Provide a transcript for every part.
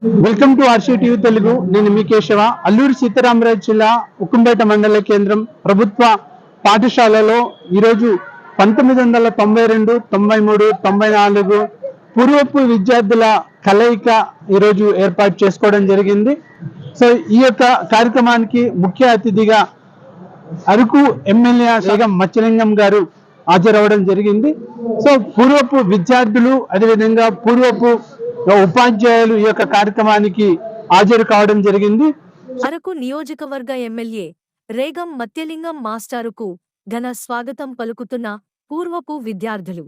Welcome to RC TV Telugu. నేను మీ కేశవ. అల్లూరి సీతారామరాజు జిల్లా ఉక్కుంపేట మండల కేంద్రం ప్రభుత్వ పాఠశాలలో ఈరోజు 1992, 93, 94 పూర్వపు విద్యార్థుల కలయిక ఈరోజు ఏర్పాటు చేసుకోవడం జరిగింది. సో ఈ యొక్క కార్యక్రమానికి ముఖ్య అతిథిగా అరకు ఎమ్మెల్యే సగం మచ్చలింగం గారు హాజరవడం జరిగింది. సో పూర్వపు విద్యార్థులు అదేవిధంగా పూర్వపు ఉపాధ్యాయులు ఈ యొక్క కార్యక్రమానికి హాజరు కావడం జరిగింది. అరకు నియోజకవర్గ ఎమ్మెల్యే రేగం మత్యలింగం మాస్టారుకు ఘన స్వాగతం పలుకుతున్న పూర్వపు విద్యార్థులు.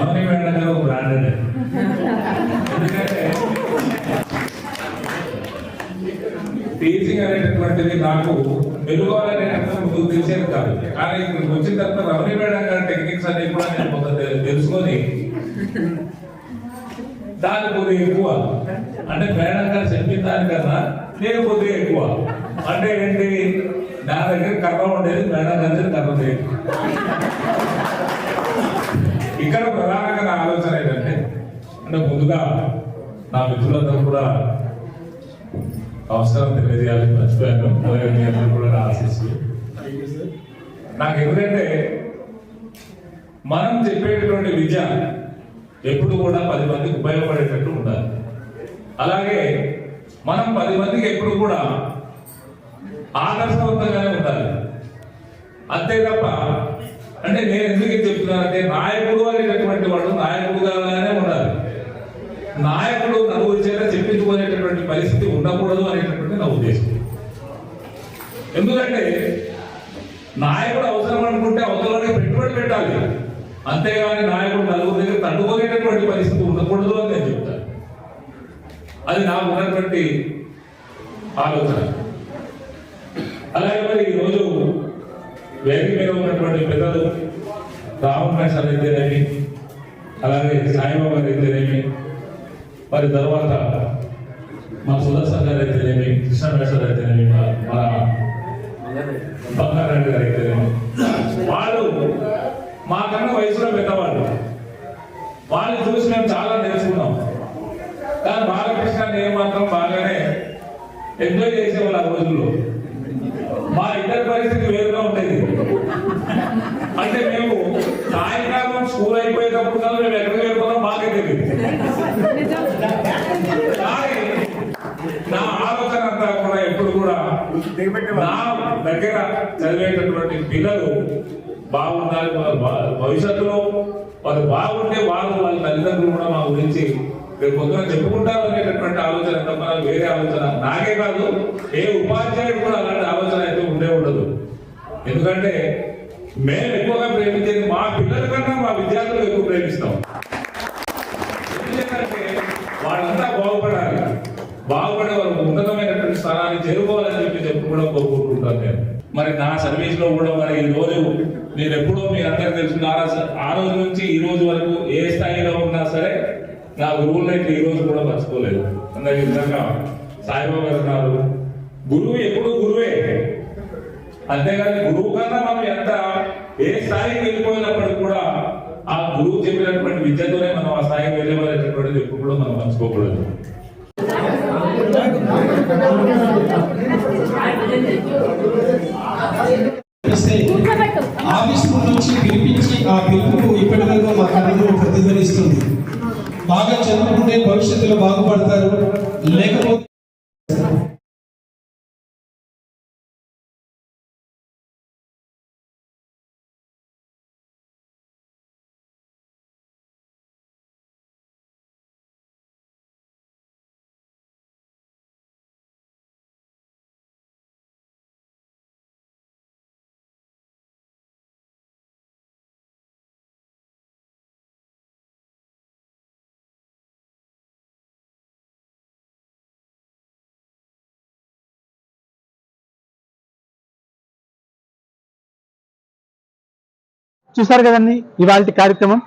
రమణి మేడం గారు బ్రాండెడ్. ఎందుకంటే టీచింగ్ అనేటటువంటిది నాకు మెరుగవాలనేటటువంటి ముందు తెలిసేది కాదు. కానీ ఇక్కడికి వచ్చిన తర్వాత రమణి మేడం గారి టెక్నిక్స్ అన్ని కూడా నేను కొంత తెలుసుకొని దాని కొద్దిగా ఎక్కువ, అంటే మేడం గారు చెప్పిన దానికన్నా నేను కొద్దిగా ఎక్కువ. అంటే ఏంటి, నా దగ్గర కర్ర ఉండేది, మేడం గారి దగ్గర కర్ర లేదు. ఇక్కడ ప్రధానంగా నా ఆలోచన ఏంటంటే, అంటే ముందుగా నా మిత్రులందరూ కూడా నమస్కారం తెలియజేయాలని మర్చిపోయాను. మీ అందరూ కూడా నా ఆశీస్సులు. నాకు ఎందుకంటే మనం చెప్పేటటువంటి విద్య ఎప్పుడు కూడా 10 మందికి ఉపయోగపడేటట్టు ఉండాలి. అలాగే మనం 10 మందికి ఎప్పుడు కూడా ఆదర్శవంతంగానే ఉండాలి. అంతే తప్ప, అంటే నేను ఎందుకు చెప్తున్నానంటే, నాయకుడు అనేటటువంటి వాడు నాయకుడుగానే ఉండాలి. నాయకుడు నలుగురి చేత చెప్పించుకునేటటువంటి పరిస్థితి ఉండకూడదు అనేటటువంటి నా ఉద్దేశం. ఎందుకంటే నాయకుడు అవసరం అనుకుంటే అవసరంలోనే పెట్టుబడి పెట్టాలి, అంతేగాని నాయకుడు నలుగురు దగ్గర తట్టుకునేటటువంటి పరిస్థితి ఉండకూడదు అని నేను చెప్తాను. అది నాకు ఉన్నటువంటి ఆలోచన. అలాగే మరి ఈరోజు వేదిక మీద ఉన్నటువంటి పెద్దలు రామకృష్ణ సార్ అయితేనేమి, అలాగే సాయిబాబా గారు అయితేనేమి, మరి తర్వాత మా సుదర్శన్ గారు అయితేనేమి, కృష్ణమేశ్వర్ అయితేనేమి, మన బంగారెడ్డి గారు అయితేనేమి, వాళ్ళు మాకన్నా వయసులో పెద్దవాళ్ళు. వాళ్ళు చూసి మేము చాలా నేర్చుకున్నాం. కానీ బాలకృష్ణ నేను మాత్రం బాగానే ఎంజాయ్ చేసేవాళ్ళు ఆ రోజుల్లో. మా ఇద్దరి పరిస్థితి వేరుగా ఉండేది. అంటే మేము సాయంకాలం స్కూల్ అయిపోయేటప్పుడు కాదు మేము ఎక్కడికి వెళ్ళిపోతాం మాకే తెలియదు. కానీ నా ఆలోచన అంతా కూడా ఎప్పుడు కూడా నా దగ్గర చదివేటటువంటి పిల్లలు బాగుండాలి, భవిష్యత్తులో వాళ్ళు బాగుంటే వాళ్ళ తల్లిదండ్రులు కూడా మా గురించి రేపు పొద్దున చెప్పుకుంటారు అనేటటువంటి ఆలోచన తప్ప వేరే ఆలోచన నాకే కాదు, ఏ ఉపాధ్యాయుడు కూడా అలాంటి ఆలోచన అయితే ఉండే ఉండదు. ఎందుకంటే మేము ఎక్కువగా ప్రేమించేది మా పిల్లల కన్నా మా విద్యార్థులు ఎక్కువ ప్రేమిస్తాం. ఎందుకంటే వాళ్ళంతా బాగుపడాలి, బాగుపడే వాళ్ళు ఉన్నతమైనటువంటి స్థానాన్ని చేరుకోవాలని చెప్పి కూడా కోరుకుంటుంటాను నేను. మరి నా సర్వీస్ లో కూడా మరి ఈ రోజు నేను ఎప్పుడో మీ అందరికి తెలుసు, ఆ రోజు నుంచి ఈ రోజు వరకు ఏ స్థాయిలో ఉన్నా సరే నా గురువులను అయితే ఈ రోజు కూడా మర్చిపోలేదు. అందరి విధంగా సాయిబాబా గారు ఉన్నారు. గురువు ఎప్పుడు గురువే, అంతేగాని గురువు కన్నా మనం ఎంత ఏ స్థాయికి వెళ్ళిపోయినప్పటికీ కూడా ఆ గురువు చెప్పినటువంటి విద్యతోనే మనం ఆ స్థాయికి వెళ్ళేవాళ్ళటువంటిది ఎప్పుడు కూడా మనం మర్చిపోకూడదు. ఆఫీస్ నుంచి పిలిపించి ఆ పిలుపు ఇప్పటి వరకు మా కళ్ళలో ప్రతిధ్వనిస్తుంది. బాగా చదువుకుంటే భవిష్యత్తులో బాగుపడతారు, లేకపోతే చూసారు కదండి ఇవాళ కార్యక్రమం.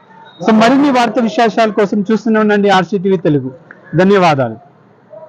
సో మరిన్ని వార్త విశేషాల కోసం చూస్తూనే ఉండండి RCTV తెలుగు. ధన్యవాదాలు.